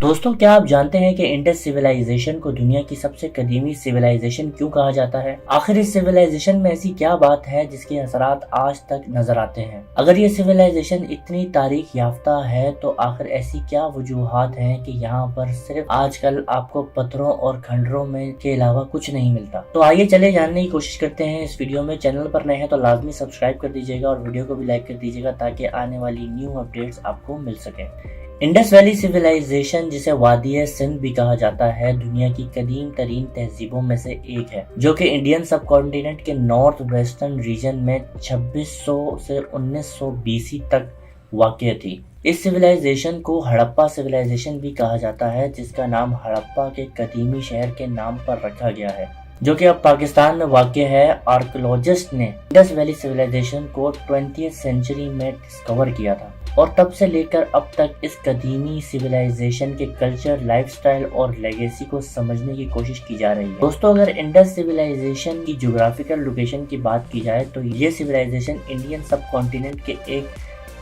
दोस्तों, क्या आप जानते हैं कि इंडस सिविलाइजेशन को दुनिया की सबसे कदीमी सिविलाइजेशन क्यों कहा जाता है? आखिर इस सिविलाइजेशन में ऐसी क्या बात है जिसके असरात आज तक नजर आते हैं? अगर ये सिविलाइजेशन इतनी तारीख याफ्ता है तो आखिर ऐसी क्या वजूहात हैं कि यहाँ पर सिर्फ आजकल आपको पत्थरों और खंडरों में के अलावा कुछ नहीं मिलता? तो आइए चले जानने की कोशिश करते हैं इस वीडियो में। चैनल पर नए हैं तो लाजमी सब्सक्राइब कर दीजिएगा और वीडियो को भी लाइक कर दीजिएगा ताकि आने वाली न्यू अपडेट्स आपको मिल सके। इंडस वैली सिविलाइजेशन, जिसे वादी सिंध भी कहा जाता है, दुनिया की कदीम तरीन तहजीबों में से एक है, जो कि इंडियन सब कॉन्टिनेंट के नॉर्थ वेस्टर्न रीजन में 2600 से 1900 BC तक वाक़ थी। इस सिविलाइजेशन को हड़प्पा सिविलाइजेशन भी कहा जाता है, जिसका नाम हड़प्पा के कदीमी शहर के नाम पर रखा गया है, जो कि अब पाकिस्तान में वाक़ है। आर्कियोलॉजिस्ट ने इंडस वैली सिविलाइजेशन को 20th सेंचुरी में डिस्कवर किया था और तब से लेकर अब तक इस कदीमी सिविलाइजेशन के कल्चर, लाइफस्टाइल और लेगेसी को समझने की कोशिश की जा रही है। दोस्तों, अगर इंडस सिविलाइजेशन की ज्योग्राफिकल लोकेशन की बात की जाए तो ये सिविलाइजेशन इंडियन सब कॉन्टिनेंट के एक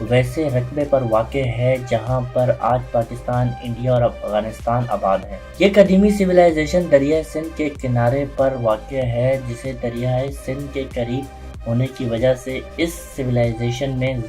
वैसे रकबे पर वाक़ है जहां पर आज पाकिस्तान, इंडिया और अफगानिस्तान आबाद है। ये कदीमी सिविलाइजेशन दरिया सिंध के किनारे पर वाक़ है, जिसे दरियाए सिंध के करीब होने की वजह से इस सिविलाइजेशन में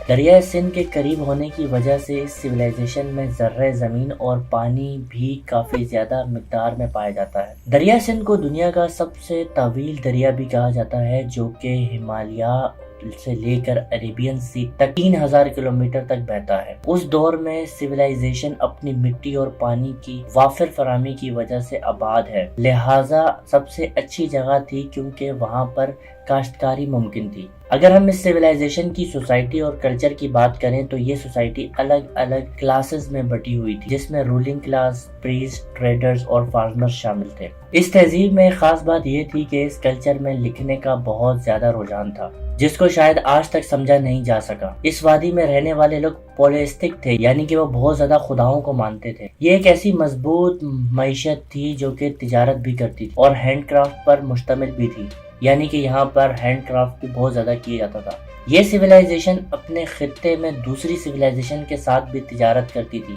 दरियाए सिंध के करीब होने की वजह से इस सिविलाइजेशन में ज़र्रे ज़मीन और पानी भी काफ़ी ज़्यादा मिक़दार में पाया जाता है। दरिया सिंध को दुनिया का सबसे तवील दरिया भी कहा जाता है, जो कि हिमालय से लेकर अरेबियन सी तक 3000 किलोमीटर तक बहता है। उस दौर में सिविलाइजेशन अपनी मिट्टी और पानी की वाफिर फरामी की वजह से आबाद है, लिहाजा सबसे अच्छी जगह थी क्योंकि वहां पर काश्तकारी मुमकिन थी। अगर हम इस सिविलाइजेशन की सोसाइटी और कल्चर की बात करें तो ये सोसाइटी अलग अलग क्लासेस में बटी हुई थी, जिसमें रूलिंग क्लास, प्रीस्ट, ट्रेडर्स और फार्मर्स शामिल थे। इस तहजीब में खास बात ये थी कि इस कल्चर में लिखने का बहुत ज्यादा रुझान था, जिसको शायद आज तक समझा नहीं जा सका। इस वादी में रहने वाले लोग पॉलिस्टिक थे, यानी कि वो बहुत ज्यादा खुदाओं को मानते थे। ये एक ऐसी मजबूत मईशत थी जो कि तिजारत भी करती थी और हैंडक्राफ्ट पर मुश्तमिल भी थी, यानी कि यहाँ पर हैंडक्राफ्ट भी बहुत ज्यादा किया जाता था। ये सिविलाइजेशन अपने खित्ते में दूसरी सिविलाइजेशन के साथ भी तिजारत करती थी,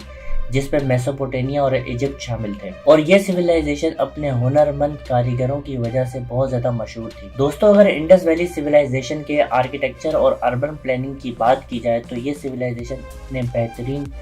जिसमें मेसोपोटामिया और इजिप्ट शामिल थे, और ये सिविलाइजेशन अपने हुनरमंद कारीगरों की वजह से बहुत ज्यादा मशहूर थी। दोस्तों, अगर इंडस वैली सिविलाइजेशन के आर्किटेक्चर और अर्बन प्लानिंग की बात की जाए तो ये सिविलाइजेशन अपने बेहतरीन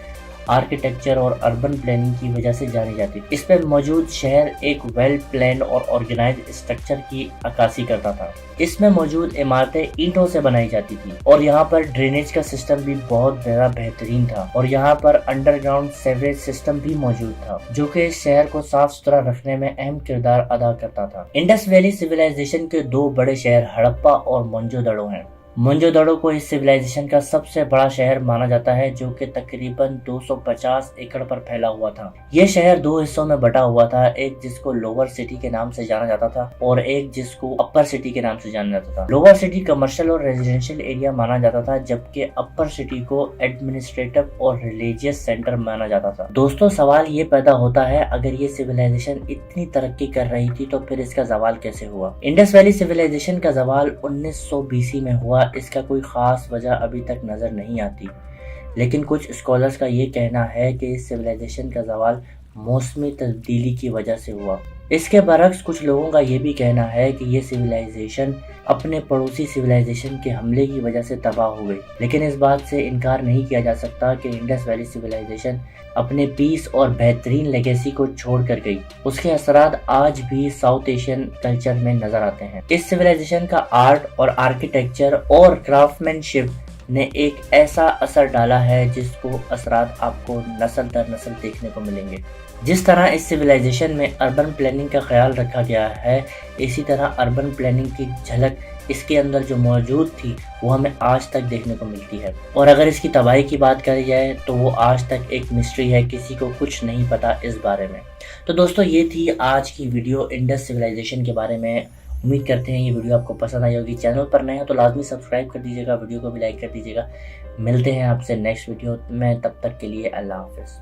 आर्किटेक्चर और अर्बन प्लानिंग की वजह से जानी जाती थी। इस पर मौजूद शहर एक वेल प्लान और ऑर्गेनाइज स्ट्रक्चर की अक्कासी करता था। इसमें मौजूद इमारतें ईंटों से बनाई जाती थी और यहाँ पर ड्रेनेज का सिस्टम भी बहुत ज्यादा बेहतरीन था, और यहाँ पर अंडरग्राउंड सीवरेज सिस्टम भी मौजूद था, जो कि इस शहर को साफ सुथरा रखने में अहम किरदार अदा करता था। इंडस वैली सिविलाइजेशन के दो बड़े शहर हड़प्पा और मोहनजोदड़ो हैं। मोहनजोदड़ो को इस सिविलाइजेशन का सबसे बड़ा शहर माना जाता है, जो कि तकरीबन 250 एकड़ पर फैला हुआ था। यह शहर दो हिस्सों में बटा हुआ था, एक जिसको लोअर सिटी के नाम से जाना जाता था और एक जिसको अपर सिटी के नाम से जाना जाता था। लोअर सिटी कमर्शियल और रेजिडेंशियल एरिया माना जाता था, जबकि अपर सिटी को एडमिनिस्ट्रेटिव और रिलीजियस सेंटर माना जाता था। दोस्तों, सवाल ये पैदा होता है, अगर ये सिविलाइजेशन इतनी तरक्की कर रही थी तो फिर इसका जवाल कैसे हुआ? इंडस वैली सिविलाइजेशन का जवाल 1900 BC में हुआ। इसका कोई खास वजह अभी तक नजर नहीं आती, लेकिन कुछ स्कॉलर्स का ये कहना है कि इस सिविलाइजेशन का जवाल मौसमी तब्दीली की वजह से हुआ। इसके बरक्स कुछ लोगों का ये भी कहना है कि ये सिविलाइजेशन अपने पड़ोसी सिविलाइजेशन के हमले की वजह से तबाह हो गई, लेकिन इस बात से इनकार नहीं किया जा सकता कि इंडस वैली सिविलाइजेशन अपने पीस और बेहतरीन लेगेसी को छोड़ कर गई। उसके असरात आज भी साउथ एशियन कल्चर में नजर आते हैं। इस सिविलाइजेशन का आर्ट और आर्किटेक्चर और क्राफ्टमैनशिप ने एक ऐसा असर डाला है जिसको असरात आपको नस्ल दर नस्ल देखने को मिलेंगे। जिस तरह इस सिविलाइजेशन में अर्बन प्लानिंग का ख्याल रखा गया है, इसी तरह अर्बन प्लानिंग की झलक इसके अंदर जो मौजूद थी वो हमें आज तक देखने को मिलती है। और अगर इसकी तबाही की बात करी जाए तो वो आज तक एक मिस्ट्री है, किसी को कुछ नहीं पता इस बारे में। तो दोस्तों, ये थी आज की वीडियो इंडस सिविलाइजेशन के बारे में। उम्मीद करते हैं ये वीडियो आपको पसंद आई होगी। चैनल पर नए हैं तो लाजमी सब्सक्राइब कर दीजिएगा, वीडियो को भी लाइक कर दीजिएगा। मिलते हैं आपसे नेक्स्ट वीडियो में, तब तक के लिए अल्लाह हाफिज़।